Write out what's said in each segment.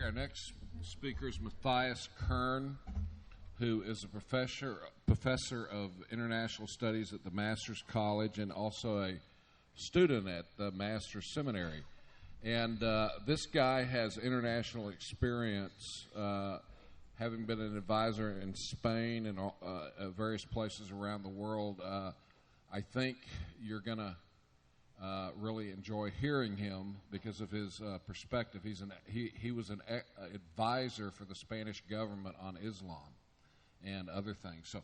Our next speaker is Matthias Kern, who is a professor of international studies at the Master's College and also a student at the Master's Seminary. And this guy has international experience, having been an advisor in Spain and various places around the world. I think you're going to really enjoy hearing him because of his perspective. He was an advisor for the Spanish government on Islam and other things. So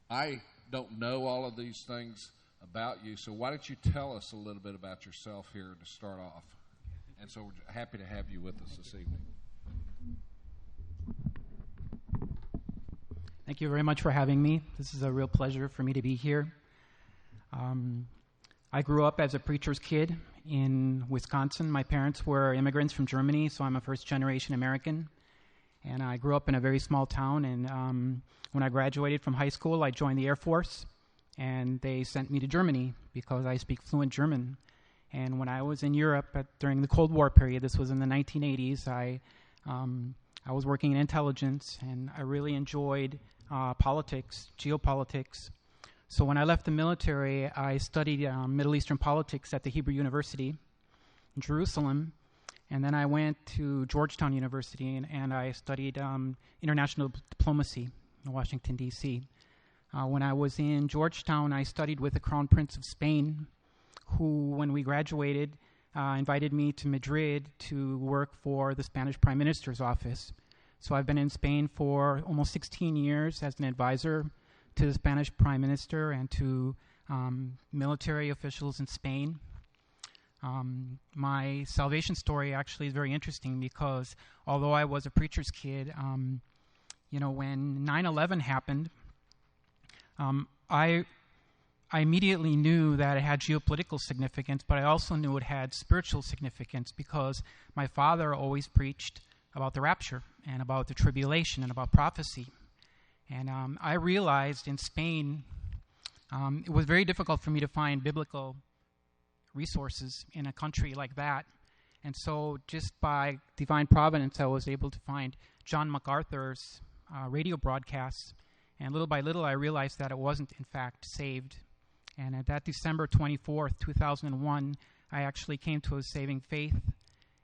I don't know all of these things about you, so why don't you tell us a little bit about yourself here to start off? And so we're happy to have you with us this evening. Thank you very much for having me. This is a real pleasure for me to be here. I grew up as a preacher's kid in Wisconsin. My parents were immigrants from Germany, so I'm a first-generation American. And I grew up in a very small town, and when I graduated from high school, I joined the Air Force, and they sent me to Germany because I speak fluent German. And when I was in Europe during the Cold War period, this was in the 1980s, I was working in intelligence, and I really enjoyed politics, geopolitics. So when I left the military, I studied Middle Eastern politics at the Hebrew University in Jerusalem. And then I went to Georgetown University, and I studied international diplomacy in Washington, D.C. When I was in Georgetown, I studied with the Crown Prince of Spain, who, when we graduated, invited me to Madrid to work for the Spanish Prime Minister's office. So I've been in Spain for almost 16 years as an advisor to the Spanish Prime Minister and to military officials in Spain. My salvation story actually is very interesting because although I was a preacher's kid, when 9/11 happened, I immediately knew that it had geopolitical significance, but I also knew it had spiritual significance because my father always preached about the rapture and about the tribulation and about prophecy. And I realized in Spain, it was very difficult for me to find biblical resources in a country like that. And so just by divine providence, I was able to find John MacArthur's radio broadcasts. And little by little, I realized that it wasn't, in fact, saved. And at that December 24th, 2001, I actually came to a saving faith.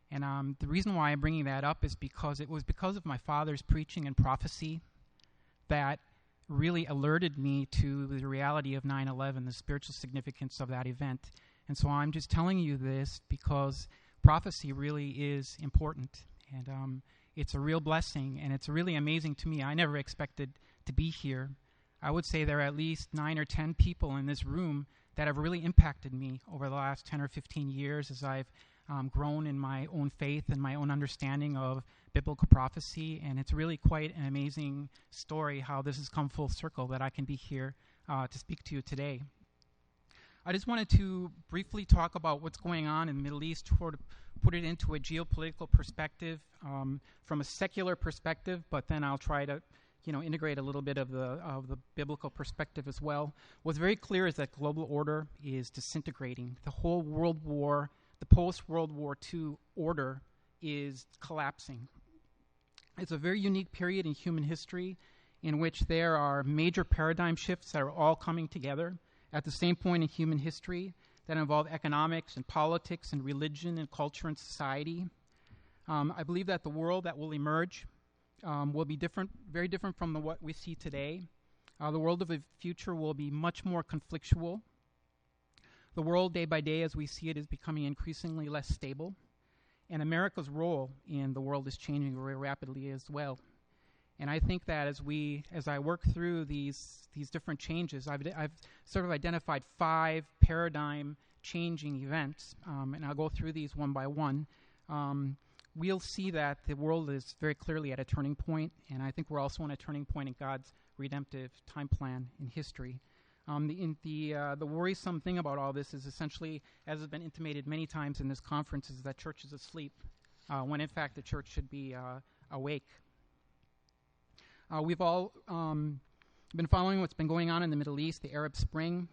And the reason why I'm bringing that up is because it was because of my father's preaching and prophecy that really alerted me to the reality of 9/11, the spiritual significance of that event. And so I'm just telling you this because prophecy really is important. And it's a real blessing, and it's really amazing to me. I never expected to be here. I would say there are at least 9 or 10 people in this room that have really impacted me over the last 10 or 15 years as I've grown in my own faith and my own understanding of biblical prophecy. And it's really quite an amazing story how this has come full circle that I can be here to speak to you today. I just wanted to briefly talk about what's going on in the Middle East, to put it into a geopolitical perspective from a secular perspective, but then I'll try to integrate a little bit of the biblical perspective as well. What's very clear is that global order is disintegrating. The whole World War, the post-World War II order is collapsing. It's a very unique period in human history in which there are major paradigm shifts that are all coming together at the same point in human history that involve economics and politics and religion and culture and society. I believe that the world that will emerge will be different, very different from what we see today. The world of the future will be much more conflictual. The world, day by day, as we see it, is becoming increasingly less stable. And America's role in the world is changing very rapidly as well. And I think that as I work through these different changes, I've sort of identified 5 paradigm-changing events, and I'll go through these one by one. We'll see that the world is very clearly at a turning point, and I think we're also on a turning point in God's redemptive time plan in history. The worrisome thing about all this is essentially, as has been intimated many times in this conference, is that church is asleep, when in fact the church should be awake. We've all been following what's been going on in the Middle East, the Arab Spring.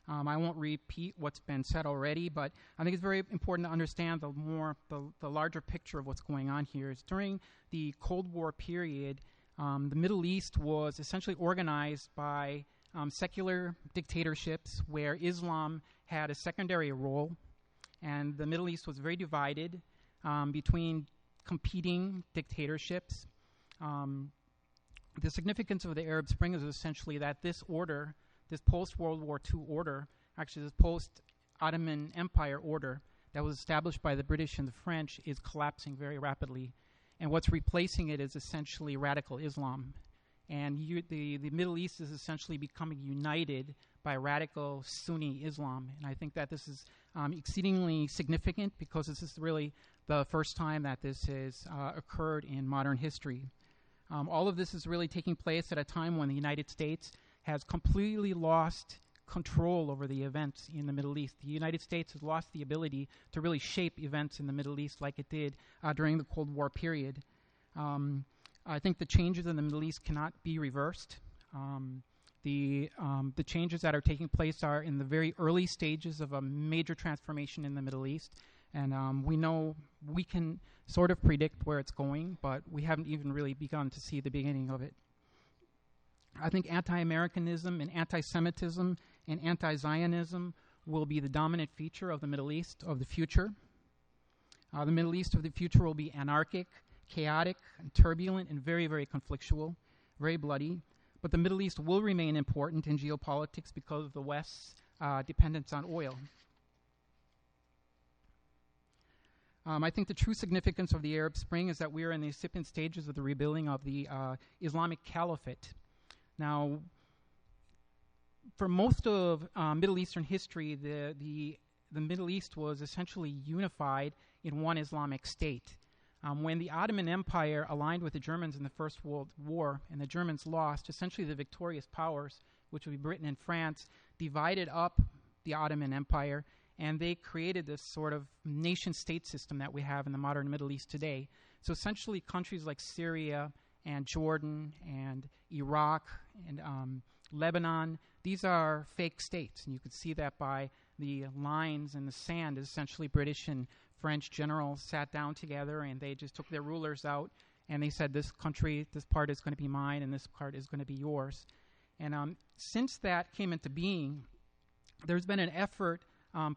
I won't repeat what's been said already, but I think it's very important to understand the larger picture of what's going on here. Is during the Cold War period, the Middle East was essentially organized by secular dictatorships where Islam had a secondary role, and the Middle East was very divided between competing dictatorships. The significance of the Arab Spring is essentially that this order, this post-World War II order, actually this post-Ottoman Empire order that was established by the British and the French, is collapsing very rapidly. And what's replacing it is essentially radical Islam. And the Middle East is essentially becoming united by radical Sunni Islam. And I think that this is exceedingly significant because this is really the first time that this has occurred in modern history. All of this is really taking place at a time when the United States has completely lost control over the events in the Middle East. The United States has lost the ability to really shape events in the Middle East like it did during the Cold War period. I think the changes in the Middle East cannot be reversed. The changes that are taking place are in the very early stages of a major transformation in the Middle East. And we know we can sort of predict where it's going, but we haven't even really begun to see the beginning of it. I think anti-Americanism and anti-Semitism and anti-Zionism will be the dominant feature of the Middle East of the future. The Middle East of the future will be anarchic, chaotic, and turbulent, and very, very conflictual, very bloody. But the Middle East will remain important in geopolitics because of the West's dependence on oil. I think the true significance of the Arab Spring is that we are in the incipient stages of the rebuilding of the Islamic Caliphate. Now, for most of Middle Eastern history, the Middle East was essentially unified in one Islamic state. When the Ottoman Empire aligned with the Germans in the First World War and the Germans lost, essentially the victorious powers, which would be Britain and France, divided up the Ottoman Empire, and they created this sort of nation-state system that we have in the modern Middle East today. So essentially countries like Syria and Jordan and Iraq and Lebanon, these are fake states, and you can see that by the lines in the sand. Essentially British and French generals sat down together and they just took their rulers out and they said, this country, this part is going to be mine and this part is going to be yours. And since that came into being, there's been an effort,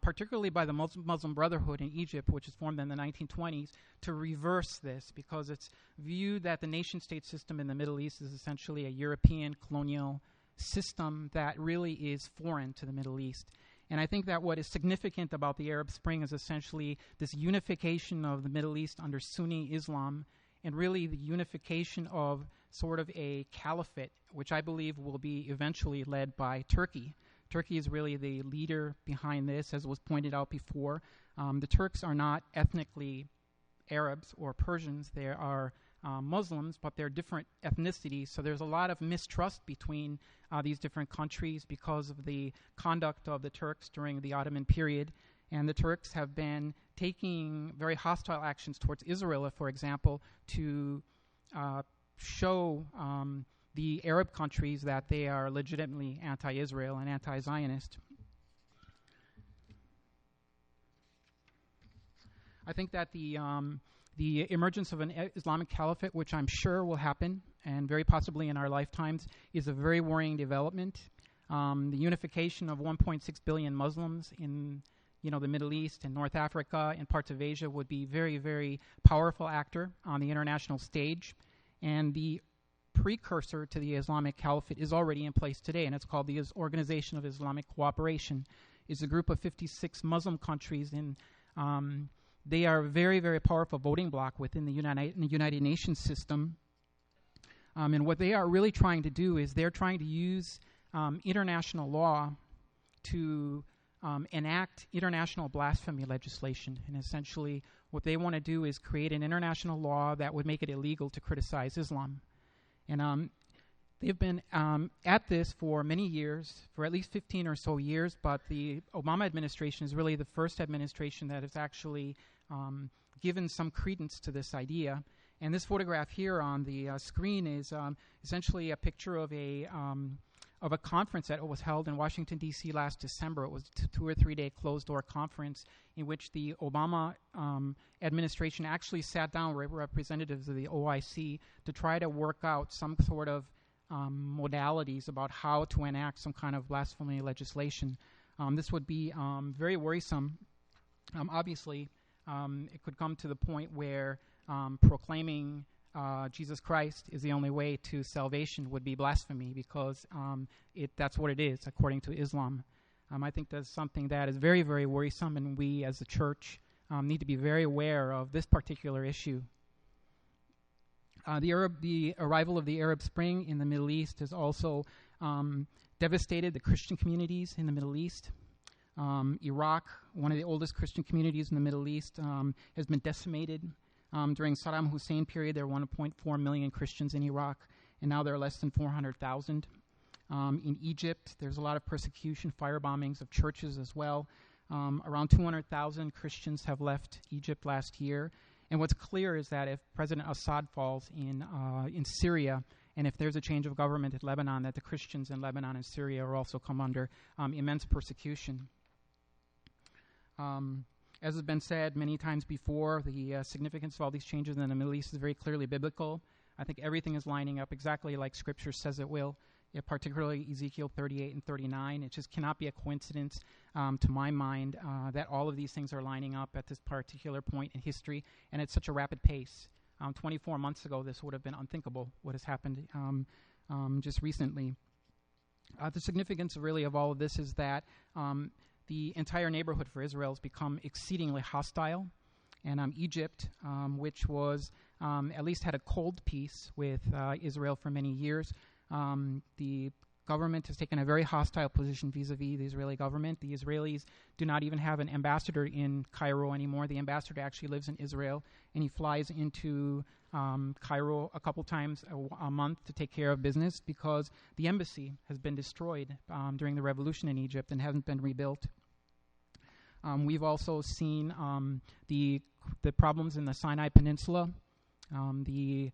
particularly by the Muslim Brotherhood in Egypt, which was formed in the 1920s, to reverse this because it's viewed that the nation-state system in the Middle East is essentially a European colonial system that really is foreign to the Middle East. And I think that what is significant about the Arab Spring is essentially this unification of the Middle East under Sunni Islam and really the unification of sort of a caliphate, which I believe will be eventually led by Turkey. Turkey is really the leader behind this, as was pointed out before. The Turks are not ethnically Arabs or Persians. They are Muslims, but they're different ethnicities. So there's a lot of mistrust between these different countries because of the conduct of the Turks during the Ottoman period. And the Turks have been taking very hostile actions towards Israel, for example, to show the Arab countries that they are legitimately anti-Israel and anti-Zionist. I think that the emergence of an Islamic Caliphate, which I'm sure will happen, and very possibly in our lifetimes, is a very worrying development. The unification of 1.6 billion Muslims in the Middle East and North Africa and parts of Asia would be very, very powerful actor on the international stage. And the precursor to the Islamic Caliphate is already in place today, and it's called the Organization of Islamic Cooperation. It's a group of 56 Muslim countries, and they are a very, very powerful voting bloc within the United Nations system. And what they are really trying to do is they're trying to use international law to enact international blasphemy legislation. And essentially what they want to do is create an international law that would make it illegal to criticize Islam. And they've been at this for many years, for at least 15 or so years, but the Obama administration is really the first administration that has actually given some credence to this idea. And this photograph here on the screen is essentially a picture of a of a conference that was held in Washington, D.C. last December. It was a 2 or 3 day closed-door conference in which the Obama administration actually sat down with representatives of the OIC to try to work out some sort of modalities about how to enact some kind of blasphemy legislation. This would be very worrisome. Obviously, it could come to the point where proclaiming Jesus Christ is the only way to salvation would be blasphemy, because that's what it is according to Islam. I think that's something that is very, very worrisome, and we as a church need to be very aware of this particular issue. The arrival of the Arab Spring in the Middle East has also devastated the Christian communities in the Middle East. Iraq, one of the oldest Christian communities in the Middle East, has been decimated. During Saddam Hussein period, there were 1.4 million Christians in Iraq, and now there are less than 400,000. In Egypt, there's a lot of persecution, fire bombings of churches as well. Around 200,000 Christians have left Egypt last year. And what's clear is that if President Assad falls in Syria, and if there's a change of government in Lebanon, that the Christians in Lebanon and Syria will also come under immense persecution. As has been said many times before, the significance of all these changes in the Middle East is very clearly biblical. I think everything is lining up exactly like Scripture says it will, particularly Ezekiel 38 and 39. It just cannot be a coincidence, to my mind, that all of these things are lining up at this particular point in history, and at such a rapid pace. 24 months ago, this would have been unthinkable, what has happened just recently. The significance really of all of this is that the entire neighborhood for Israel has become exceedingly hostile. And Egypt, which was at least had a cold peace with Israel for many years, the government has taken a very hostile position vis-a-vis the Israeli government. The Israelis do not even have an ambassador in Cairo anymore. The ambassador actually lives in Israel, and he flies into Cairo a couple times a month to take care of business, because the embassy has been destroyed during the revolution in Egypt and hasn't been rebuilt. We've also seen the problems in the Sinai Peninsula. The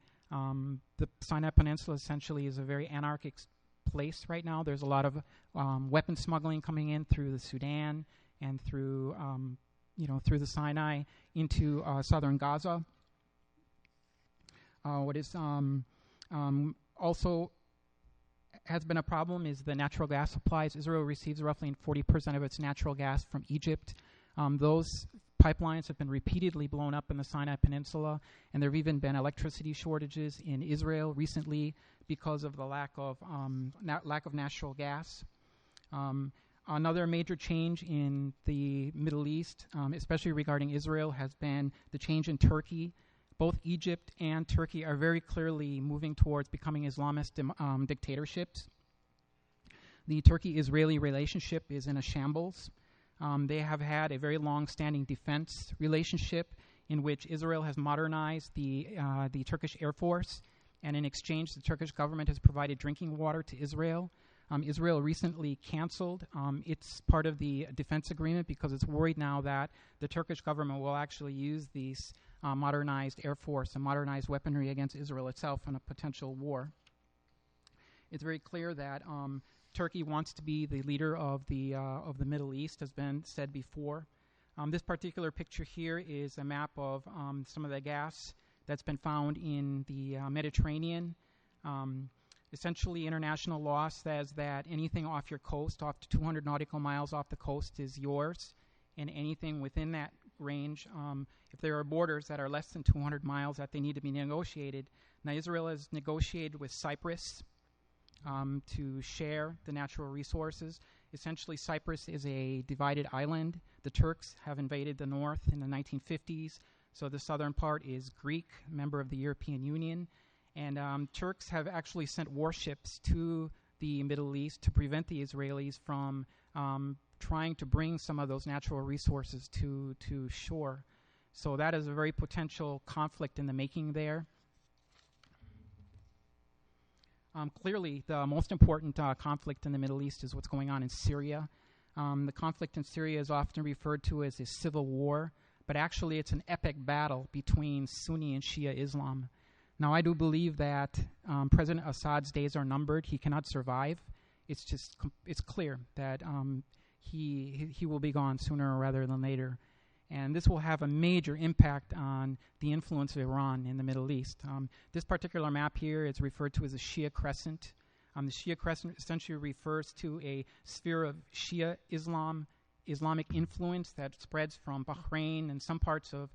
Sinai Peninsula essentially is a very anarchic place right now. There's a lot of weapon smuggling coming in through the Sudan and through through the Sinai into southern Gaza. What is also has been a problem is the natural gas supplies. Israel receives roughly 40% of its natural gas from Egypt. Those pipelines have been repeatedly blown up in the Sinai Peninsula, and there have even been electricity shortages in Israel recently because of the lack of natural gas. Another major change in the Middle East, especially regarding Israel, has been the change in Turkey. Both Egypt and Turkey are very clearly moving towards becoming Islamist dictatorships. The Turkey-Israeli relationship is in a shambles. They have had a very long-standing defense relationship in which Israel has modernized the Turkish Air Force, and in exchange, the Turkish government has provided drinking water to Israel. Israel recently canceled its part of the defense agreement because it's worried now that the Turkish government will actually use these modernized Air Force and modernized weaponry against Israel itself in a potential war. It's very clear that Turkey wants to be the leader of the Middle East, has been said before. This particular picture here is a map of some of the gas that's been found in the Mediterranean. Essentially, international law says that anything off your coast, off to 200 nautical miles off the coast, is yours, and anything within that range, if there are borders that are less than 200 miles, that they need to be negotiated. Now, Israel has negotiated with Cyprus to share the natural resources. Essentially, Cyprus is a divided island. The Turks have invaded the north in the 1950s, so the southern part is Greek, member of the European Union. And Turks have actually sent warships to the Middle East to prevent the Israelis from trying to bring some of those natural resources to shore. So that is a very potential conflict in the making there. Clearly, the most important conflict in the Middle East is what's going on in Syria. The conflict in Syria is often referred to as a civil war, but actually it's an epic battle between Sunni and Shia Islam. Now, I do believe that President Assad's days are numbered. He cannot survive it's clear that he will be gone sooner rather than later. And this will have a major impact on the influence of Iran in the Middle East. This particular map here is referred to as a Shia crescent. The Shia crescent essentially refers to a sphere of Shia Islamic influence that spreads from Bahrain and some parts of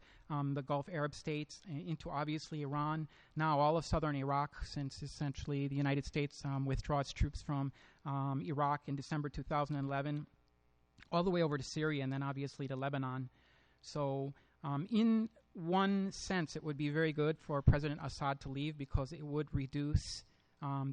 the Gulf Arab states into obviously Iran. Now all of southern Iraq, since essentially the United States withdraw its troops from Iraq in December 2011, all the way over to Syria and then obviously to Lebanon. So in one sense, it would be very good for President Assad to leave because it would reduce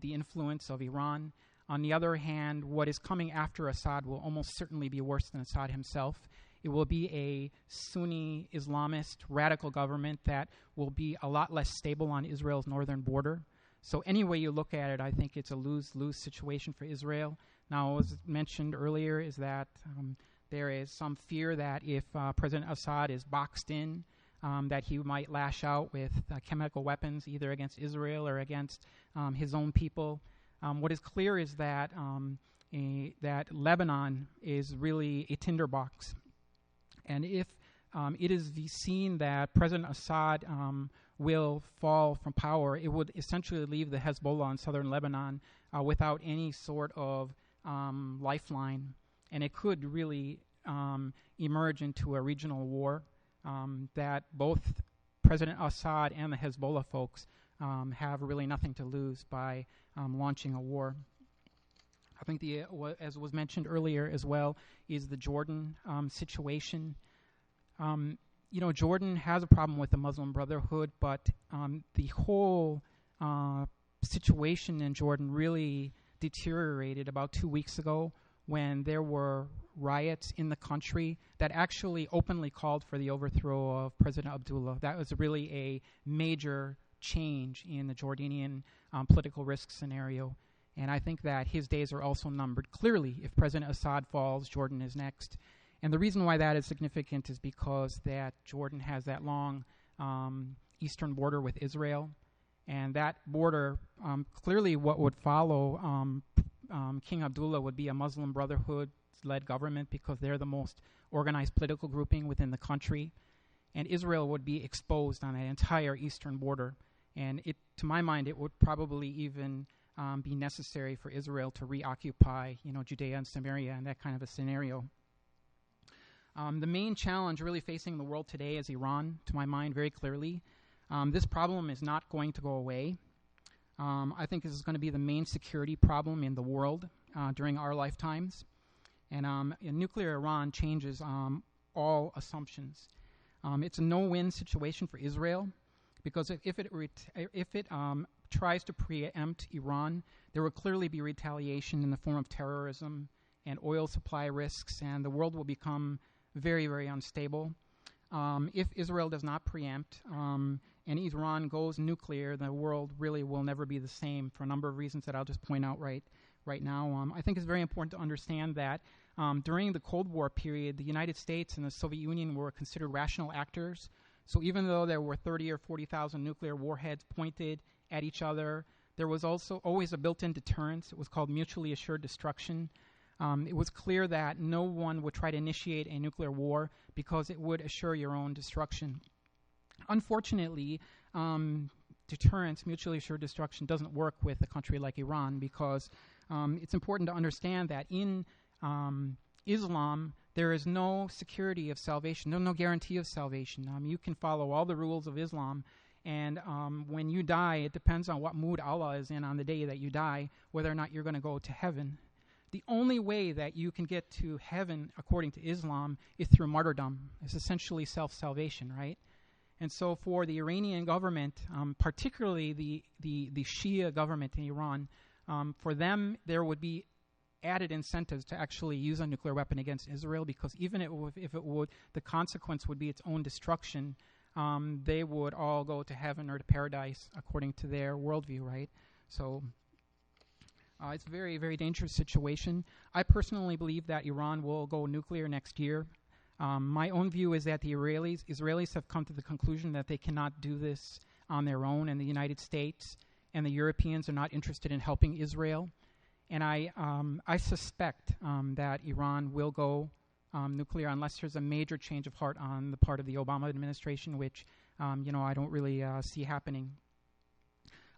the influence of Iran. On the other hand, what is coming after Assad will almost certainly be worse than Assad himself. It will be a Sunni Islamist radical government that will be a lot less stable on Israel's northern border. So any way you look at it, I think it's a lose-lose situation for Israel. Now, as mentioned earlier, is that there is some fear that if President Assad is boxed in, that he might lash out with chemical weapons either against Israel or against his own people. What is clear is that that Lebanon is really a tinderbox. And if it is seen that President Assad will fall from power, it would essentially leave the Hezbollah in southern Lebanon without any sort of lifeline. And it could really emerge into a regional war that both President Assad and the Hezbollah folks have really nothing to lose by launching a war. I think as was mentioned earlier as well, is the Jordan situation. Jordan has a problem with the Muslim Brotherhood, but the whole situation in Jordan really deteriorated about 2 weeks ago when there were riots in the country that actually openly called for the overthrow of President Abdullah. That was really a major change in the Jordanian political risk scenario. And I think that his days are also numbered. Clearly, if President Assad falls, Jordan is next. And the reason why that is significant is because that Jordan has that long eastern border with Israel. And that border, clearly what would follow King Abdullah would be a Muslim Brotherhood-led government because they're the most organized political grouping within the country. And Israel would be exposed on that entire eastern border. And to my mind, it would probably even be necessary for Israel to reoccupy, Judea and Samaria and that kind of a scenario. The main challenge really facing the world today is Iran, to my mind, very clearly. This problem is not going to go away. I think this is going to be the main security problem in the world during our lifetimes. And nuclear Iran changes all assumptions. It's a no-win situation for Israel because if it tries to preempt Iran, there will clearly be retaliation in the form of terrorism and oil supply risks, and the world will become very, very unstable. If Israel does not preempt and Iran goes nuclear, the world really will never be the same for a number of reasons that I'll just point out right now. I think it's very important to understand that during the Cold War period, the United States and the Soviet Union were considered rational actors. So even though there were 30 or 40,000 nuclear warheads pointed at each other, there was also always a built-in deterrence. It was called mutually assured destruction. It was clear that no one would try to initiate a nuclear war because it would assure your own destruction. Unfortunately, deterrence, mutually assured destruction, doesn't work with a country like Iran because it's important to understand that in Islam, there is no security of salvation, no guarantee of salvation. You can follow all the rules of Islam, and when you die, it depends on what mood Allah is in on the day that you die, whether or not you're going to go to heaven. The only way that you can get to heaven, according to Islam, is through martyrdom. It's essentially self-salvation, right? And so for the Iranian government, particularly the Shia government in Iran, for them there would be added incentives to actually use a nuclear weapon against Israel because even if it would, the consequence would be its own destruction. They would all go to heaven or to paradise according to their worldview, right? So it's a very, very dangerous situation. I personally believe that Iran will go nuclear next year. My own view is that the Israelis have come to the conclusion that they cannot do this on their own, and the United States and the Europeans are not interested in helping Israel. And I suspect that Iran will go nuclear unless there's a major change of heart on the part of the Obama administration, which, I don't really see happening.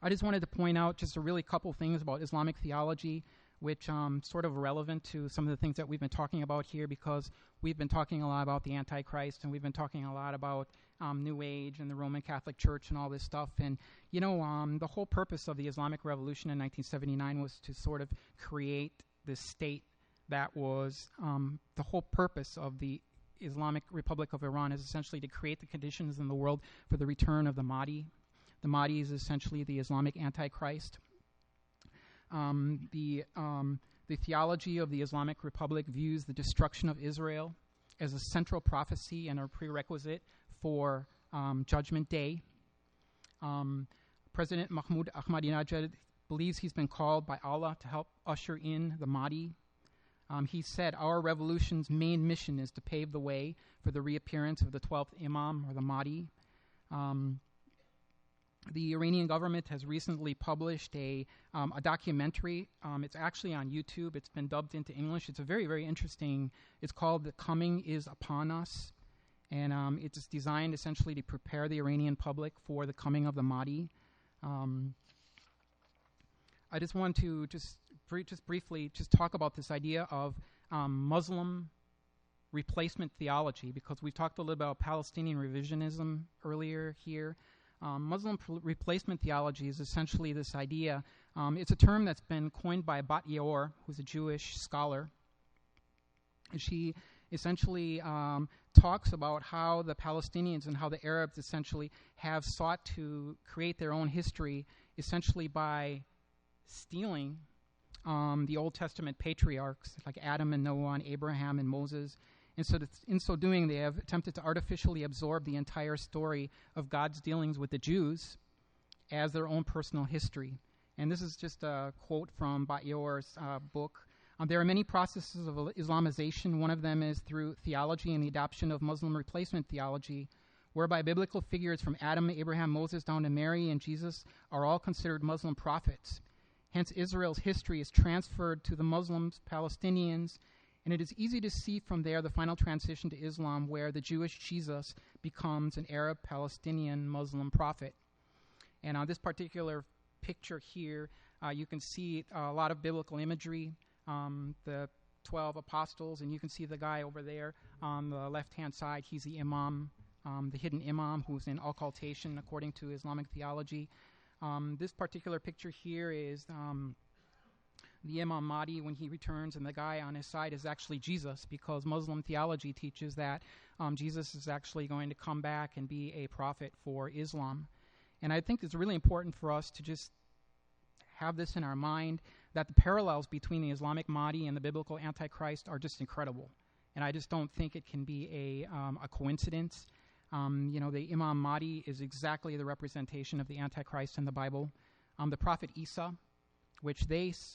I just wanted to point out just a really couple things about Islamic theology, which sort of relevant to some of the things that we've been talking about here, because we've been talking a lot about the Antichrist, and we've been talking a lot about New Age and the Roman Catholic Church and all this stuff. And, the whole purpose of the Islamic Revolution in 1979 was to sort of create this state that was the whole purpose of the Islamic Republic of Iran is essentially to create the conditions in the world for the return of the Mahdi. The Mahdi is essentially the Islamic Antichrist. The theology of the Islamic Republic views the destruction of Israel as a central prophecy and a prerequisite for Judgment Day. President Mahmoud Ahmadinejad believes he's been called by Allah to help usher in the Mahdi. He said, "Our revolution's main mission is to pave the way for the reappearance of the 12th Imam, or the Mahdi." The Iranian government has recently published a documentary. It's actually on YouTube. It's been dubbed into English. It's a very, very interesting. It's called "The Coming Is Upon Us," and it's designed essentially to prepare the Iranian public for the coming of the Mahdi. I just want to briefly talk about this idea of Muslim replacement theology, because we've talked a little about Palestinian revisionism earlier here. Muslim replacement theology is essentially this idea. It's a term that's been coined by Bat Yaor, who's a Jewish scholar. She essentially talks about how the Palestinians and how the Arabs essentially have sought to create their own history essentially by stealing the Old Testament patriarchs like Adam and Noah and Abraham and Moses. And so in so doing, they have attempted to artificially absorb the entire story of God's dealings with the Jews as their own personal history. And this is just a quote from Bat Yaor's book. There are many processes of Islamization. One of them is through theology and the adoption of Muslim replacement theology, whereby biblical figures from Adam, Abraham, Moses, down to Mary and Jesus are all considered Muslim prophets. Hence, Israel's history is transferred to the Muslims, Palestinians, and it is easy to see from there the final transition to Islam, where the Jewish Jesus becomes an Arab, Palestinian, Muslim prophet. And on this particular picture here, you can see a lot of biblical imagery, the 12 apostles, and you can see the guy over there on the left-hand side. He's the imam, the hidden imam, who's in occultation according to Islamic theology. This particular picture here is the Imam Mahdi when he returns, and the guy on his side is actually Jesus, because Muslim theology teaches that Jesus is actually going to come back and be a prophet for Islam. And I think it's really important for us to just have this in our mind, that the parallels between the Islamic Mahdi and the biblical Antichrist are just incredible. And I just don't think it can be a coincidence. The Imam Mahdi is exactly the representation of the Antichrist in the Bible. The prophet Isa, which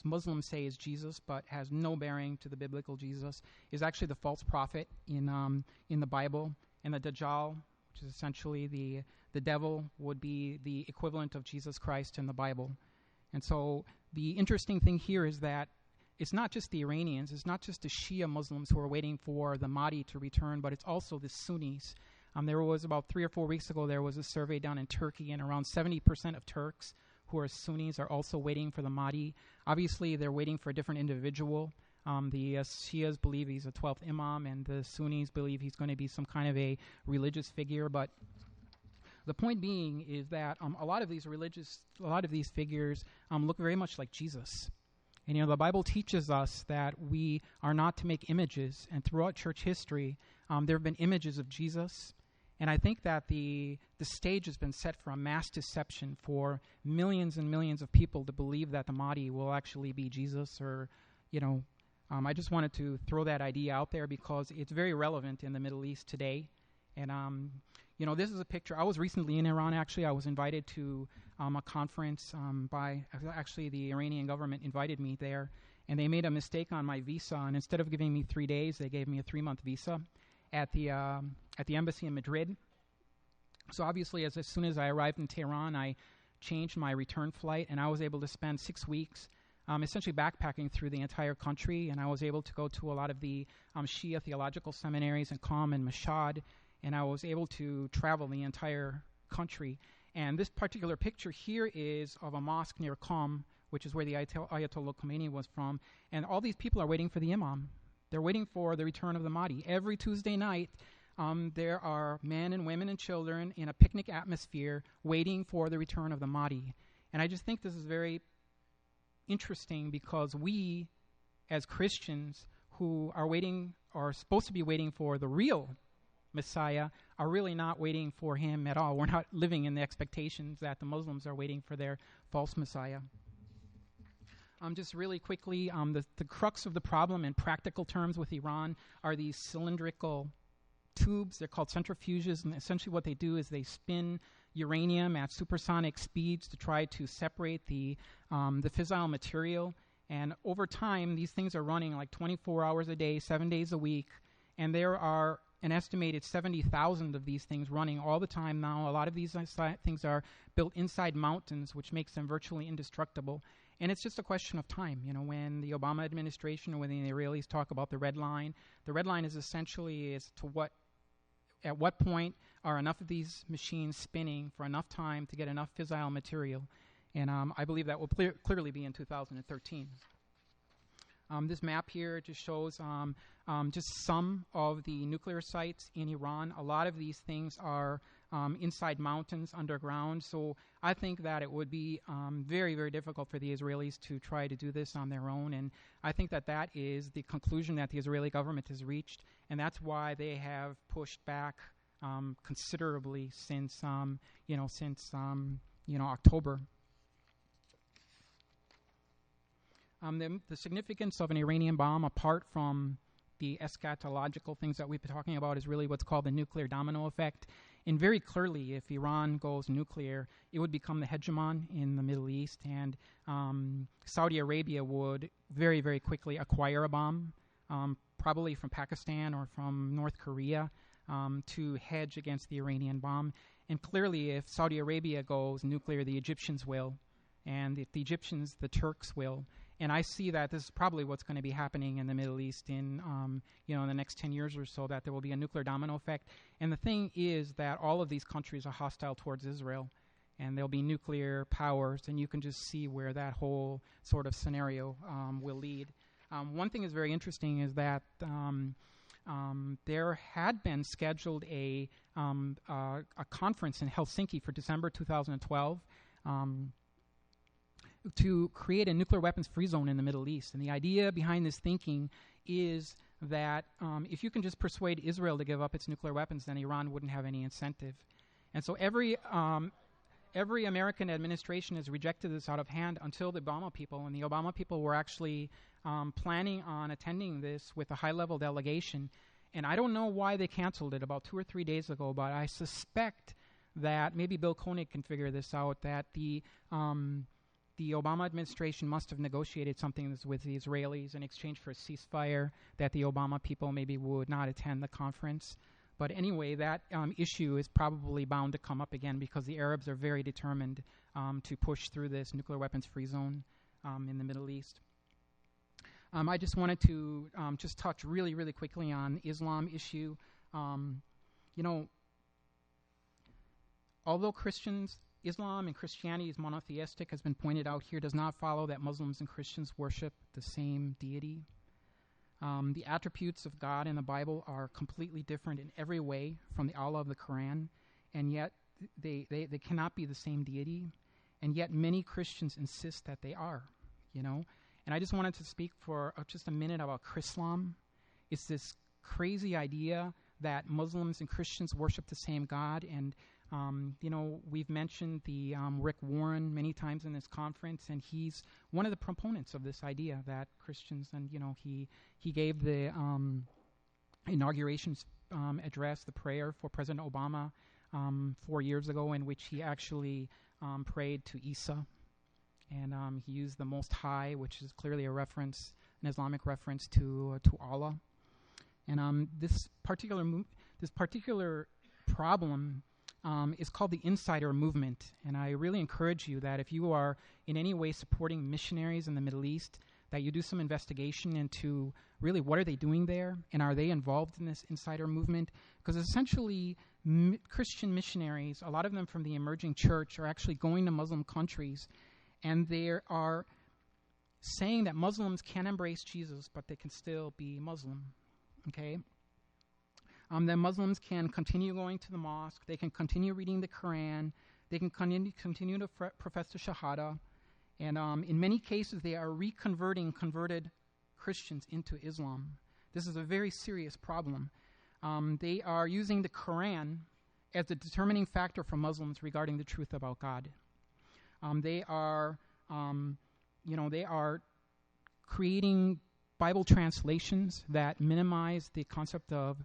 Muslims say is Jesus, but has no bearing to the biblical Jesus, is actually the false prophet in the Bible. And the Dajjal, which is essentially the devil, would be the equivalent of Jesus Christ in the Bible. And so the interesting thing here is that it's not just the Iranians, it's not just the Shia Muslims who are waiting for the Mahdi to return, but it's also the Sunnis. There was about 3 or 4 weeks ago, there was a survey done in Turkey, and around 70% of Turks who are Sunnis are also waiting for the Mahdi. Obviously, they're waiting for a different individual. The Shias believe he's a 12th Imam, and the Sunnis believe he's going to be some kind of a religious figure. But the point being is that a lot of these figures look very much like Jesus. And the Bible teaches us that we are not to make images, and throughout church history, there have been images of Jesus. And I think that the stage has been set for a mass deception for millions and millions of people to believe that the Mahdi will actually be Jesus, or, I just wanted to throw that idea out there because it's very relevant in the Middle East today. And, this is a picture. I was recently in Iran, actually. I was invited to a conference actually the Iranian government invited me there, and they made a mistake on my visa, and instead of giving me 3 days, they gave me a 3-month visa at the embassy in Madrid. So obviously, as soon as I arrived in Tehran, I changed my return flight, and I was able to spend 6 weeks essentially backpacking through the entire country, and I was able to go to a lot of the Shia theological seminaries in Qom and Mashhad, and I was able to travel the entire country. And this particular picture here is of a mosque near Qom, which is where the Ayatollah Khomeini was from, and all these people are waiting for the imam. They're waiting for the return of the Mahdi. Every Tuesday night, there are men and women and children in a picnic atmosphere waiting for the return of the Mahdi. And I just think this is very interesting because we, as Christians who are waiting or are supposed to be waiting for the real Messiah, are really not waiting for him at all. We're not living in the expectations that the Muslims are waiting for their false Messiah. Just really quickly, the crux of the problem in practical terms with Iran are these cylindrical tubes. They're called centrifuges, and essentially what they do is they spin uranium at supersonic speeds to try to separate the fissile material. And over time, these things are running like 24 hours a day, 7 days a week, and there are an estimated 70,000 of these things running all the time now. A lot of these things are built inside mountains, which makes them virtually indestructible. And it's just a question of time. You know, when the Obama administration or when the Israelis talk about the red line is essentially as to at what point are enough of these machines spinning for enough time to get enough fissile material. And I believe that will clearly be in 2013. This map here just shows just some of the nuclear sites in Iran. A lot of these things are inside mountains underground. So I think that it would be very, very difficult for the Israelis to try to do this on their own. And I think that that is the conclusion that the Israeli government has reached. And that's why they have pushed back considerably since October. The significance of an Iranian bomb, apart from the eschatological things that we've been talking about, is really what's called the nuclear domino effect. And very clearly, if Iran goes nuclear, it would become the hegemon in the Middle East, and Saudi Arabia would very, very quickly acquire a bomb, probably from Pakistan or from North Korea, to hedge against the Iranian bomb. And clearly, if Saudi Arabia goes nuclear, the Egyptians will, and if the Egyptians, the Turks will. And I see that this is probably what's going to be happening in the Middle East in the next 10 years or so, that there will be a nuclear domino effect. And the thing is that all of these countries are hostile towards Israel, and there'll be nuclear powers, and you can just see where that whole sort of scenario will lead. One thing that's very interesting is that there had been scheduled a conference in Helsinki for December 2012 to create a nuclear weapons-free zone in the Middle East. And the idea behind this thinking is that if you can just persuade Israel to give up its nuclear weapons, then Iran wouldn't have any incentive. And so every American administration has rejected this out of hand until the Obama people. And the Obama people were actually planning on attending this with a high-level delegation. And I don't know why they canceled it about 2 or 3 days ago, but I suspect that maybe Bill Koenig can figure this out, that the Obama administration must have negotiated something with the Israelis in exchange for a ceasefire, that the Obama people maybe would not attend the conference. But anyway, that issue is probably bound to come up again because the Arabs are very determined to push through this nuclear weapons-free zone in the Middle East. I just wanted to just touch really, really quickly on Islam issue. Although Islam and Christianity is monotheistic, has been pointed out here, does not follow that Muslims and Christians worship the same deity. The attributes of God in the Bible are completely different in every way from the Allah of the Quran, and yet they cannot be the same deity, and yet many Christians insist that they are, And I just wanted to speak for just a minute about Chrislam. It's this crazy idea that Muslims and Christians worship the same God, and we've mentioned the Rick Warren many times in this conference, and he's one of the proponents of this idea that Christians, and he gave the inauguration address, the prayer for President Obama 4 years ago, in which he actually prayed to Isa, and he used the Most High, which is clearly a reference, an Islamic reference to Allah, and this particular problem is called the Insider Movement. And I really encourage you that if you are in any way supporting missionaries in the Middle East, that you do some investigation into really what are they doing there, and are they involved in this insider movement? Because essentially, Christian missionaries, a lot of them from the emerging church, are actually going to Muslim countries, and they are saying that Muslims can embrace Jesus, but they can still be Muslim. Okay? That Muslims can continue going to the mosque, they can continue reading the Quran, they can continue to profess the Shahada, and in many cases they are reconverting converted Christians into Islam. This is a very serious problem. They are using the Quran as the determining factor for Muslims regarding the truth about God. They are creating Bible translations that minimize the concept of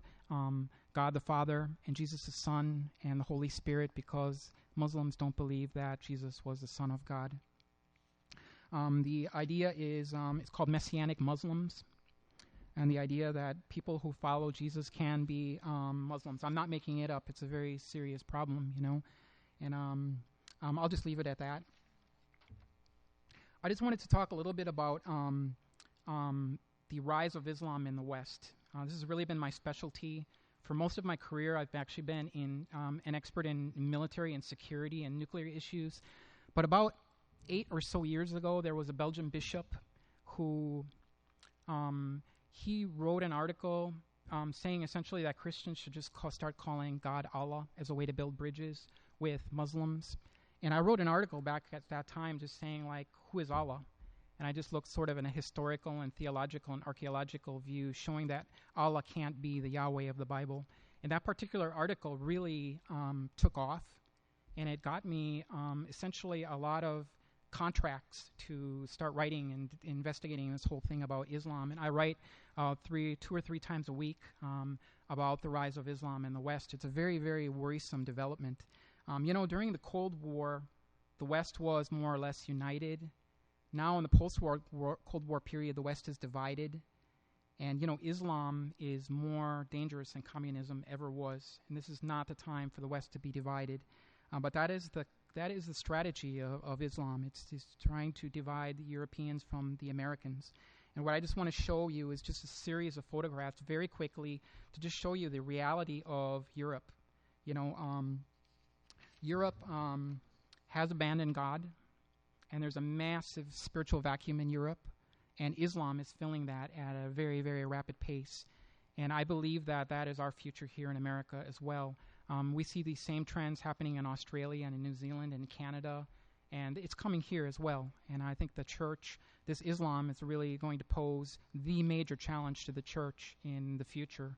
God the Father and Jesus the Son and the Holy Spirit, because Muslims don't believe that Jesus was the Son of God. The idea is, it's called Messianic Muslims, and the idea that people who follow Jesus can be Muslims. I'm not making it up. It's a very serious problem, and I'll just leave it at that. I just wanted to talk a little bit about the rise of Islam in the West. This has really been my specialty. For most of my career, I've actually been an expert in military and security and nuclear issues. But about 8 or so years ago, there was a Belgian bishop who he wrote an article saying essentially that Christians should just start calling God Allah as a way to build bridges with Muslims. And I wrote an article back at that time just saying, like, who is Allah? And I just looked sort of in a historical and theological and archaeological view, showing that Allah can't be the Yahweh of the Bible. And that particular article really took off, and it got me essentially a lot of contracts to start writing and investigating this whole thing about Islam. And I write 2 or 3 times a week about the rise of Islam in the West. It's a very, very worrisome development. During the Cold War, the West was more or less united. Now in the post-war Cold War period, the West is divided. And, Islam is more dangerous than communism ever was. And this is not the time for the West to be divided. But that is the strategy of Islam. It's trying to divide the Europeans from the Americans. And what I just want to show you is just a series of photographs very quickly to just show you the reality of Europe. Europe has abandoned God, and there's a massive spiritual vacuum in Europe, and Islam is filling that at a very, very rapid pace. And I believe that that is our future here in America as well. We see these same trends happening in Australia and in New Zealand and Canada, and it's coming here as well. And I think the church, this Islam, is really going to pose the major challenge to the church in the future,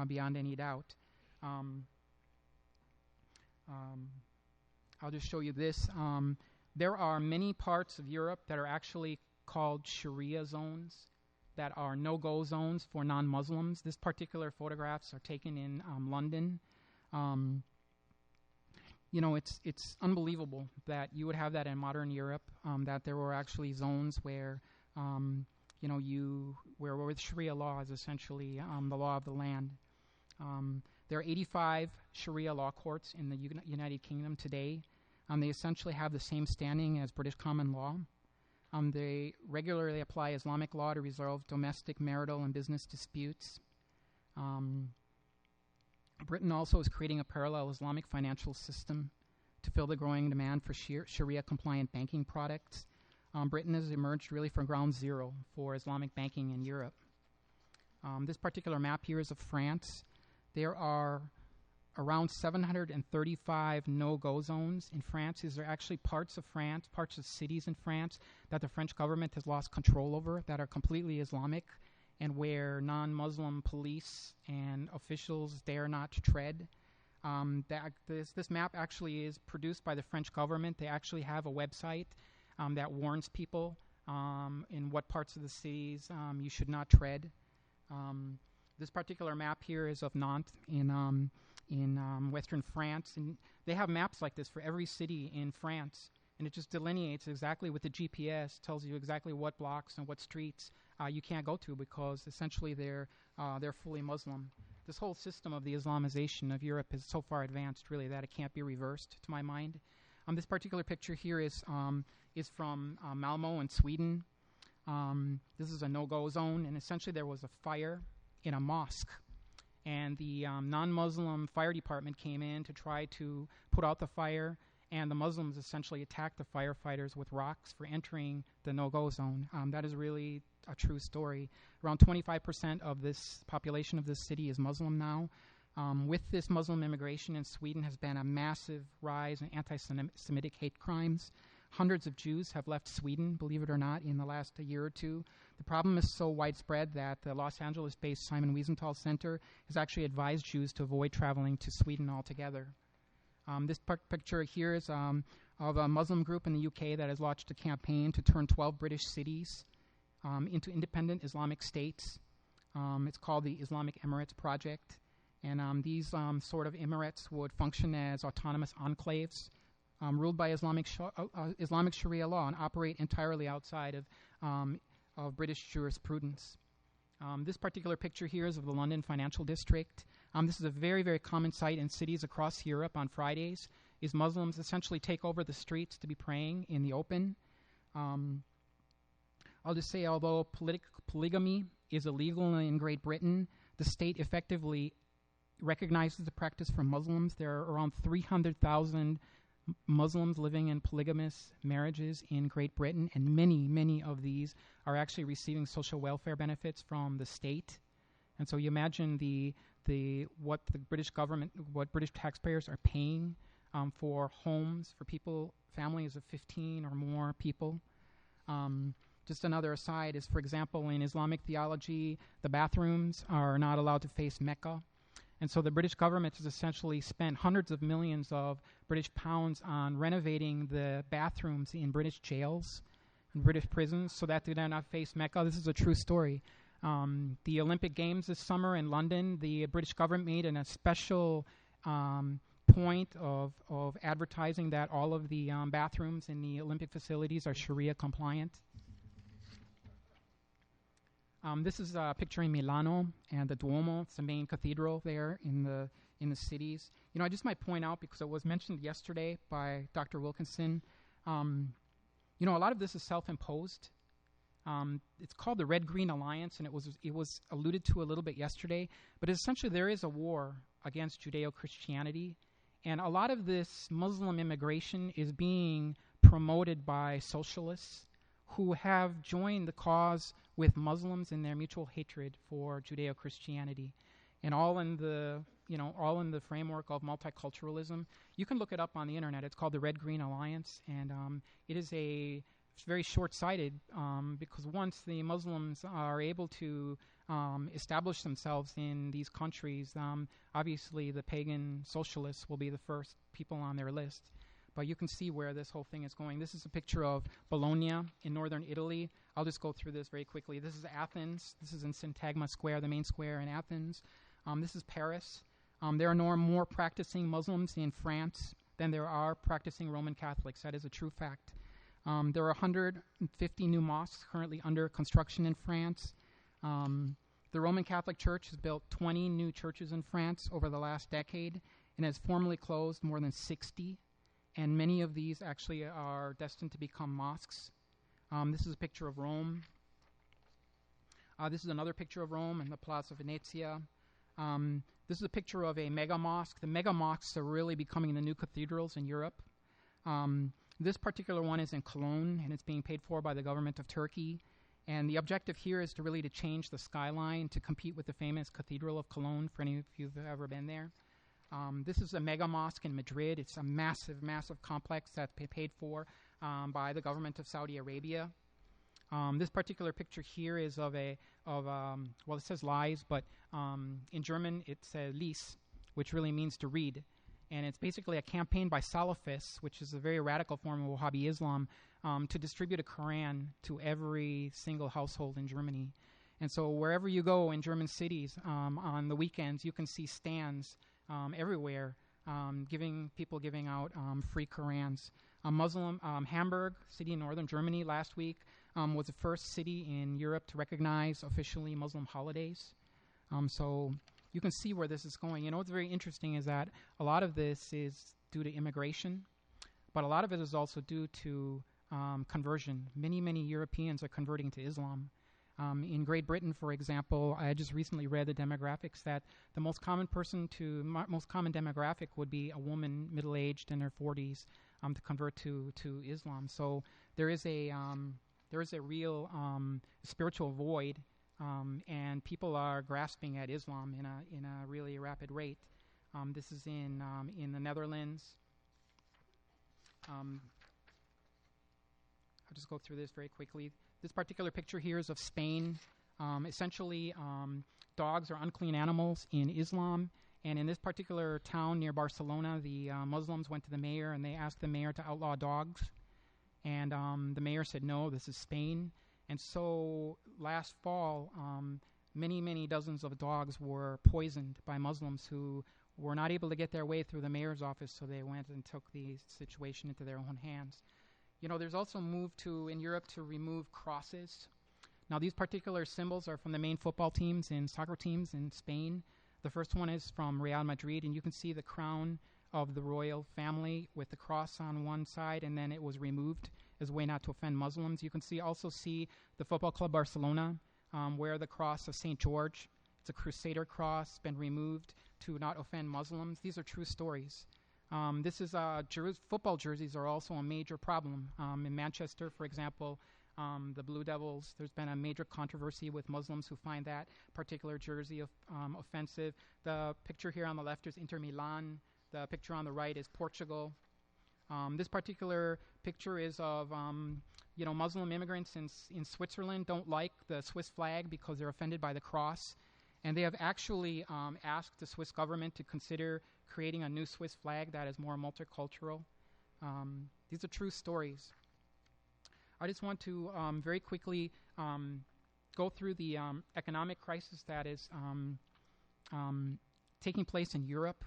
beyond any doubt. I'll just show you this. There are many parts of Europe that are actually called Sharia zones, that are no-go zones for non-Muslims. This particular photographs are taken in London. It's unbelievable that you would have that in modern Europe, that there were actually zones where, where Sharia law is essentially the law of the land. There are 85 Sharia law courts in the United Kingdom today. They essentially have the same standing as British common law. They regularly apply Islamic law to resolve domestic, marital, and business disputes. Britain also is creating a parallel Islamic financial system to fill the growing demand for Sharia-compliant banking products. Britain has emerged really from ground zero for Islamic banking in Europe. This particular map here is of France. There are around 735 no-go zones in France. These are actually parts of France, parts of cities in France that the French government has lost control over, that are completely Islamic, and where non-Muslim police and officials dare not tread. This map actually is produced by the French government. They actually have a website that warns people in what parts of the cities you should not tread. This particular map here is of Nantes in western France, and they have maps like this for every city in France, and it just delineates exactly with the GPS, tells you exactly what blocks and what streets you can't go to, because essentially they're fully Muslim. this whole system of the Islamization of Europe is so far advanced, really, that it can't be reversed, to my mind. This particular picture here is from Malmo in Sweden. This is a no-go zone, and essentially there was a fire in a mosque. And the non-Muslim fire department came in to try to put out the fire, and the Muslims essentially attacked the firefighters with rocks for entering the no-go zone. That is really a true story. Around 25% of this population of this city is Muslim now. With this Muslim immigration in Sweden has been a massive rise in anti-Semitic hate crimes. Hundreds of Jews have left Sweden, believe it or not, in the last year or two. The problem is so widespread that the Los Angeles-based Simon Wiesenthal Center has actually advised Jews to avoid traveling to Sweden altogether. This picture here is of a Muslim group in the UK that has launched a campaign to turn 12 British cities into independent Islamic states. It's called the Islamic Emirates Project. And these sort of emirates would function as autonomous enclaves ruled by Islamic Sharia law and operate entirely outside of British jurisprudence. This particular picture here is of the London Financial District. This is a very, very common sight in cities across Europe on Fridays, is Muslims essentially take over the streets to be praying in the open. I'll just say, although polygamy is illegal in Great Britain, the state effectively recognizes the practice for Muslims. There are around 300,000 Muslims living in polygamous marriages in Great Britain, and many, many of these are actually receiving social welfare benefits from the state. And so you imagine what the British government, what British taxpayers are paying for homes for people, families of 15 or more people. Just another aside is, for example, in Islamic theology, the bathrooms are not allowed to face Mecca. And so the British government has essentially spent hundreds of millions of British pounds on renovating the bathrooms in British jails and British prisons so that they do not face Mecca. This is a true story. The Olympic Games this summer in London, the British government made a special point of advertising that all of the bathrooms in the Olympic facilities are Sharia compliant. This is a picture in Milano and the Duomo. It's the main cathedral there in the cities. You know, I just might point out, because it was mentioned yesterday by Dr. Wilkinson, you know, a lot of this is self-imposed. It's called the Red-Green Alliance, and it was alluded to a little bit yesterday. But essentially, there is a war against Judeo-Christianity, and a lot of this Muslim immigration is being promoted by socialists who have joined the cause with Muslims in their mutual hatred for Judeo-Christianity, and all in the framework of multiculturalism. You can look it up on the internet. It's called the Red-Green Alliance, and it is very short-sighted because once the Muslims are able to establish themselves in these countries, obviously the pagan socialists will be the first people on their list. But you can see where this whole thing is going. This is a picture of Bologna in northern Italy. I'll just go through this very quickly. This is Athens. This is in Syntagma Square, the main square in Athens. This is Paris. There are more practicing Muslims in France than there are practicing Roman Catholics. That is a true fact. There are 150 new mosques currently under construction in France. The Roman Catholic Church has built 20 new churches in France over the last decade and has formally closed more than 60. And many of these actually are destined to become mosques. This is a picture of Rome. This is another picture of Rome in the Plaza Venezia. This is a picture of a mega mosque. The mega mosques are really becoming the new cathedrals in Europe. This particular one is in Cologne, and it's being paid for by the government of Turkey. And the objective here is to change the skyline to compete with the famous Cathedral of Cologne, for any of you who have ever been there. This is a mega mosque in Madrid. It's a massive, massive complex that's paid for by the government of Saudi Arabia. This particular picture here is it says lies, but in German it says lies, which really means to read. And it's basically a campaign by Salafists, which is a very radical form of Wahhabi Islam, to distribute a Quran to every single household in Germany. And so wherever you go in German cities on the weekends, you can see stands everywhere giving out free Qurans. Hamburg, city in northern Germany, last week was the first city in Europe to recognize officially Muslim holidays. So you can see where this is going. What's very interesting is that a lot of this is due to immigration, but a lot of it is also due to conversion. Many, many Europeans are converting to Islam. In Great Britain, for example, I just recently read the demographics that the most common demographic would be a woman middle-aged in her 40s to convert to Islam. So there is a real spiritual void, and people are grasping at Islam in a really rapid rate. This is in the Netherlands. I'll just go through this very quickly. This particular picture here is of Spain. Essentially, dogs are unclean animals in Islam. And in this particular town near Barcelona, the Muslims went to the mayor and they asked the mayor to outlaw dogs. And the mayor said, no, this is Spain. And so last fall, many, many dozens of dogs were poisoned by Muslims who were not able to get their way through the mayor's office, so they went and took the situation into their own hands. There's also a move in Europe to remove crosses. Now, these particular symbols are from the main football teams and soccer teams in Spain. The first one is from Real Madrid, and you can see the crown of the royal family with the cross on one side, and then it was removed as a way not to offend Muslims. You can also see the Football Club Barcelona, where the cross of St. George, it's a crusader cross, been removed to not offend Muslims. These are true stories. Football jerseys are also a major problem. In Manchester, for example, the Blue Devils, there's been a major controversy with Muslims who find that particular jersey offensive. The picture here on the left is Inter Milan. The picture on the right is Portugal. This particular picture is of Muslim immigrants in Switzerland don't like the Swiss flag because they're offended by the cross. And they have actually asked the Swiss government to consider creating a new Swiss flag that is more multicultural. These are true stories. I just want to very quickly go through the economic crisis that is taking place in Europe.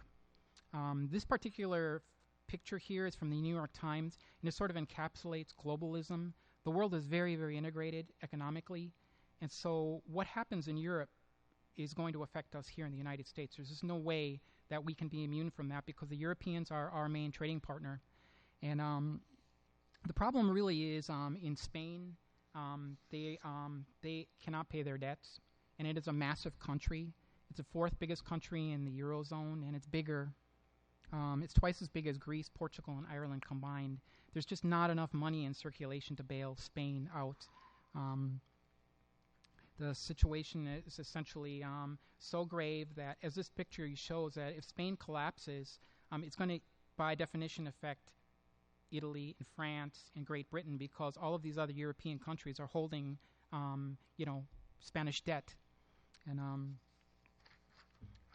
This particular picture here is from the New York Times, and it sort of encapsulates globalism. The world is very, very integrated economically, and so what happens in Europe is going to affect us here in the United States. There's just no way that we can be immune from that because the Europeans are our main trading partner. And the problem really is in Spain, they cannot pay their debts, and it is a massive country. It's the fourth biggest country in the Eurozone, and it's bigger. It's twice as big as Greece, Portugal, and Ireland combined. There's just not enough money in circulation to bail Spain out. The situation is essentially so grave that, as this picture shows, that if Spain collapses, it's going to, by definition, affect Italy and France and Great Britain because all of these other European countries are holding, Spanish debt. And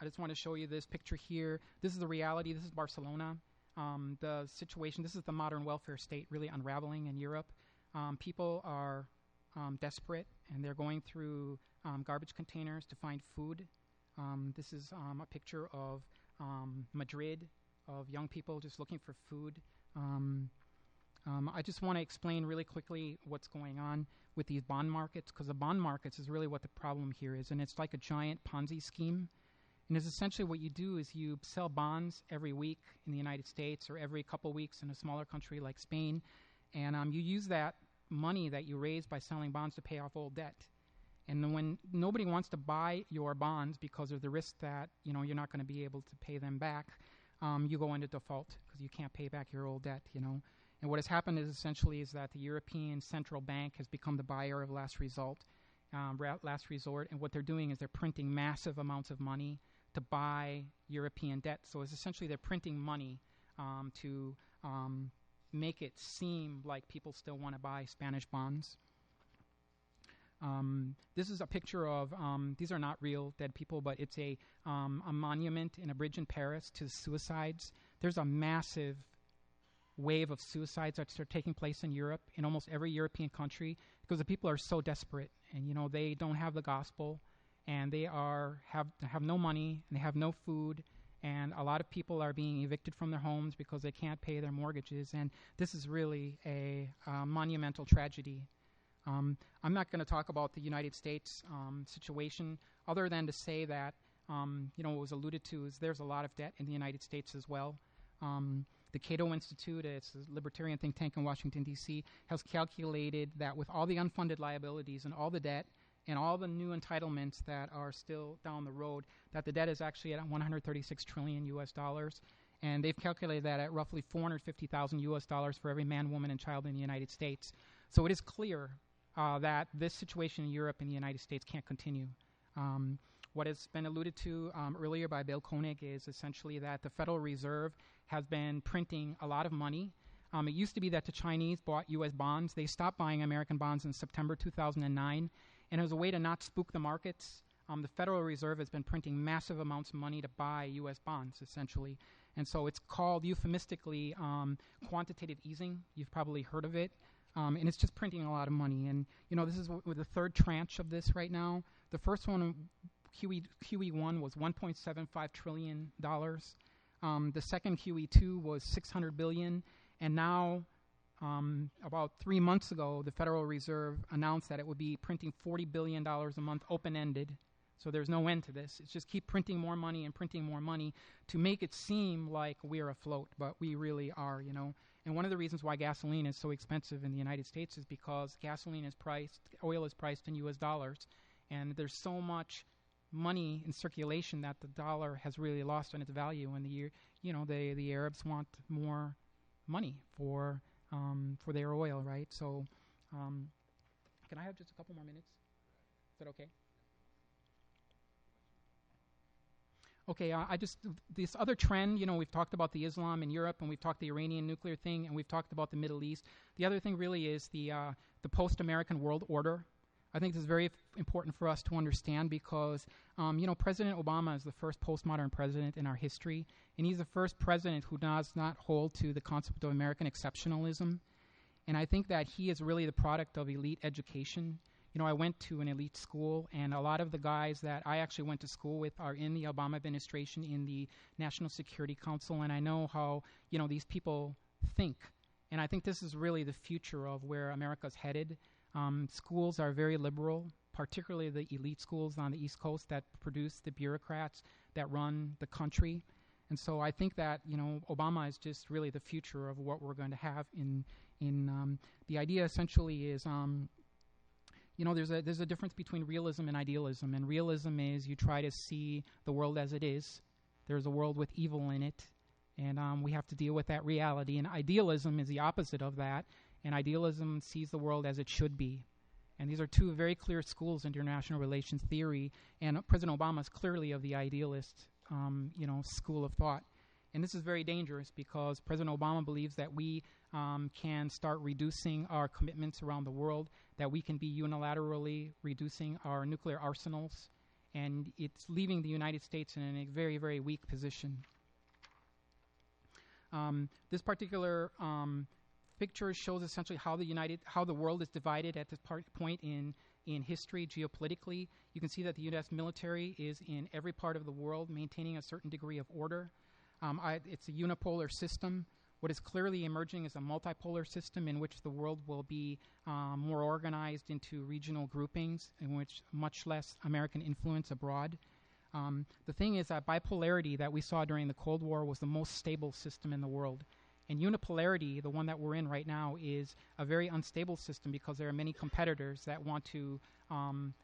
I just want to show you this picture here. This is the reality. This is Barcelona. The situation, this is the modern welfare state really unraveling in Europe. People are desperate, and they're going through garbage containers to find food. This is a picture of Madrid, of young people just looking for food. I just want to explain really quickly what's going on with these bond markets, because the bond markets is really what the problem here is, and it's like a giant Ponzi scheme. And it's essentially what you do is you sell bonds every week in the United States or every couple weeks in a smaller country like Spain, and you use that money that you raise by selling bonds to pay off old debt. And then when nobody wants to buy your bonds because of the risk that you're not going to be able to pay them back, you go into default because you can't pay back your old debt. And what has happened is essentially is that the European Central Bank has become the buyer of last resort, and what they're doing is they're printing massive amounts of money to buy European debt. So it's essentially they're printing money to make it seem like people still want to buy Spanish bonds. This is a picture of, these are not real dead people, but it's a monument in a bridge in Paris to suicides. There's a massive wave of suicides that are taking place in Europe, in almost every European country, because the people are so desperate, and they don't have the gospel, and they have no money, and they have no food, and a lot of people are being evicted from their homes because they can't pay their mortgages, and this is really a monumental tragedy. I'm not going to talk about the United States situation other than to say that what was alluded to is there's a lot of debt in the United States as well. The Cato Institute, it's a libertarian think tank in Washington, D.C., has calculated that with all the unfunded liabilities and all the debt and all the new entitlements that are still down the road, that the debt is actually at 136 trillion U.S. dollars. And they've calculated that at roughly 450,000 U.S. dollars for every man, woman, and child in the United States. So it is clear that this situation in Europe and the United States can't continue. What has been alluded to earlier by Bill Koenig is essentially that the Federal Reserve has been printing a lot of money. It used to be that the Chinese bought U.S. bonds. They stopped buying American bonds in September 2009, and as a way to not spook the markets, the Federal Reserve has been printing massive amounts of money to buy U.S. bonds, essentially. And so it's called euphemistically quantitative easing. You've probably heard of it. And it's just printing a lot of money. And, this is with the third tranche of this right now. The first one, QE1, was $1.75 trillion. The second QE2 was $600 billion. And now, about 3 months ago, the Federal Reserve announced that it would be printing $40 billion a month open-ended. So there's no end to this. It's just keep printing more money and printing more money to make it seem like we're afloat, but we really are, And one of the reasons why gasoline is so expensive in the United States is because oil is priced in U.S. dollars, and there's so much money in circulation that the dollar has really lost on its value. And the Arabs want more money for their oil, right? So, can I have just a couple more minutes? Is that okay? Okay, this other trend, we've talked about the Islam in Europe, and we've talked the Iranian nuclear thing, and we've talked about the Middle East. The other thing really is the post-American world order. I think this is very important for us to understand because, President Obama is the first postmodern president in our history, and he's the first president who does not hold to the concept of American exceptionalism. And I think that he is really the product of elite education. I went to an elite school, and a lot of the guys that I actually went to school with are in the Obama administration, in the National Security Council, and I know how, these people think. And I think this is really the future of where America's headed. Schools are very liberal, particularly the elite schools on the East Coast that produce the bureaucrats that run the country. And so I think that, Obama is just really the future of what we're going to have in the idea essentially is... there's a difference between realism and idealism. And realism is you try to see the world as it is. There's a world with evil in it, and we have to deal with that reality. And idealism is the opposite of that, and idealism sees the world as it should be. And these are two very clear schools in international relations theory, and President Obama is clearly of the idealist, school of thought. And this is very dangerous because President Obama believes that we can start reducing our commitments around the world, that we can be unilaterally reducing our nuclear arsenals, and it's leaving the United States in a very, very weak position. This particular picture shows essentially how the world is divided at this point in history geopolitically. You can see that the U.S. military is in every part of the world maintaining a certain degree of order. It's a unipolar system. What is clearly emerging is a multipolar system in which the world will be more organized into regional groupings, in which much less American influence abroad. The thing is that bipolarity that we saw during the Cold War was the most stable system in the world. And unipolarity, the one that we're in right now, is a very unstable system because there are many competitors that want to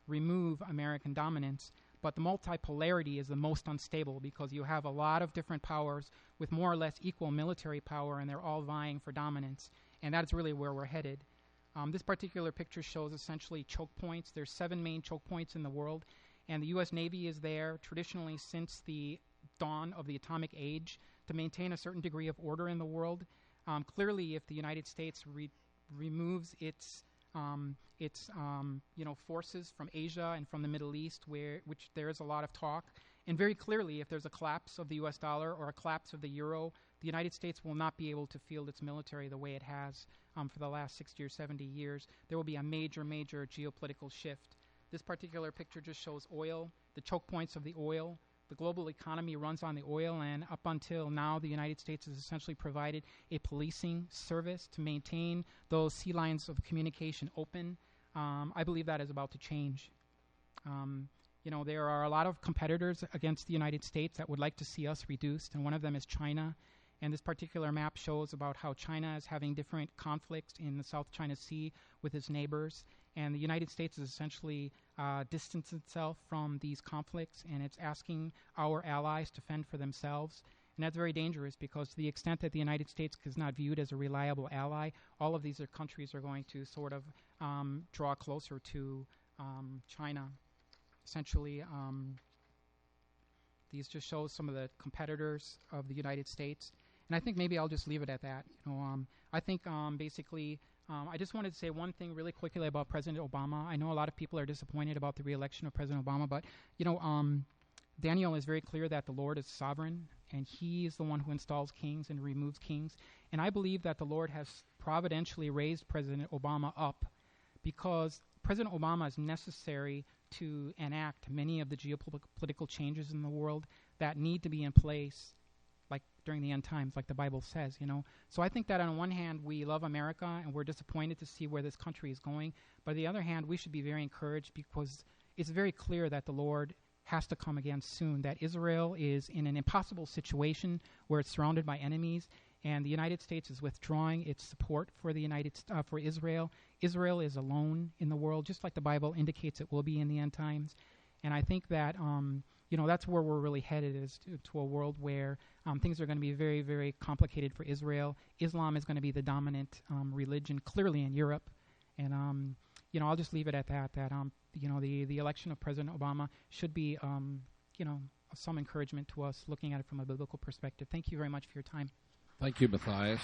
remove American dominance. But the multipolarity is the most unstable because you have a lot of different powers with more or less equal military power, and they're all vying for dominance. And that's really where we're headed. This particular picture shows essentially choke points. There's 7 main choke points in the world, and the U.S. Navy is there traditionally since the dawn of the atomic age to maintain a certain degree of order in the world. Clearly, if the United States removes its forces from Asia and from the Middle East, which there is a lot of talk, and very clearly, if there's a collapse of the U.S. dollar or a collapse of the euro, the United States will not be able to field its military the way it has for the last 60 or 70 years. There will be a major, major geopolitical shift. This particular picture just shows oil, the choke points of the oil. The global economy runs on the oil, and up until now, the United States has essentially provided a policing service to maintain those sea lines of communication open. I believe that is about to change. there are a lot of competitors against the United States that would like to see us reduced, and one of them is China. And this particular map shows about how China is having different conflicts in the South China Sea with its neighbors. And the United States is essentially distanced itself from these conflicts, and it's asking our allies to fend for themselves. And that's very dangerous, because to the extent that the United States is not viewed as a reliable ally, all of these countries are going to sort of draw closer to China. Essentially, these just show some of the competitors of the United States. And I think maybe I'll just leave it at that. I think basically, I just wanted to say one thing really quickly about President Obama. I know a lot of people are disappointed about the re-election of President Obama, but Daniel is very clear that the Lord is sovereign, and He is the one who installs kings and removes kings. And I believe that the Lord has providentially raised President Obama up because President Obama is necessary to enact many of the geopolitical changes in the world that need to be in place, like during the end times, like the Bible says, So I think that on one hand, we love America and we're disappointed to see where this country is going. But on the other hand, we should be very encouraged because it's very clear that the Lord has to come again soon, that Israel is in an impossible situation where it's surrounded by enemies, and the United States is withdrawing its support for for Israel. Israel is alone in the world, just like the Bible indicates it will be in the end times. And I think that that's where we're really headed, is to a world where things are going to be very, very complicated for Israel. Islam is going to be the dominant religion, clearly in Europe. And I'll just leave it at that. That the election of President Obama should be some encouragement to us looking at it from a biblical perspective. Thank you very much for your time. Thank you, Matthias.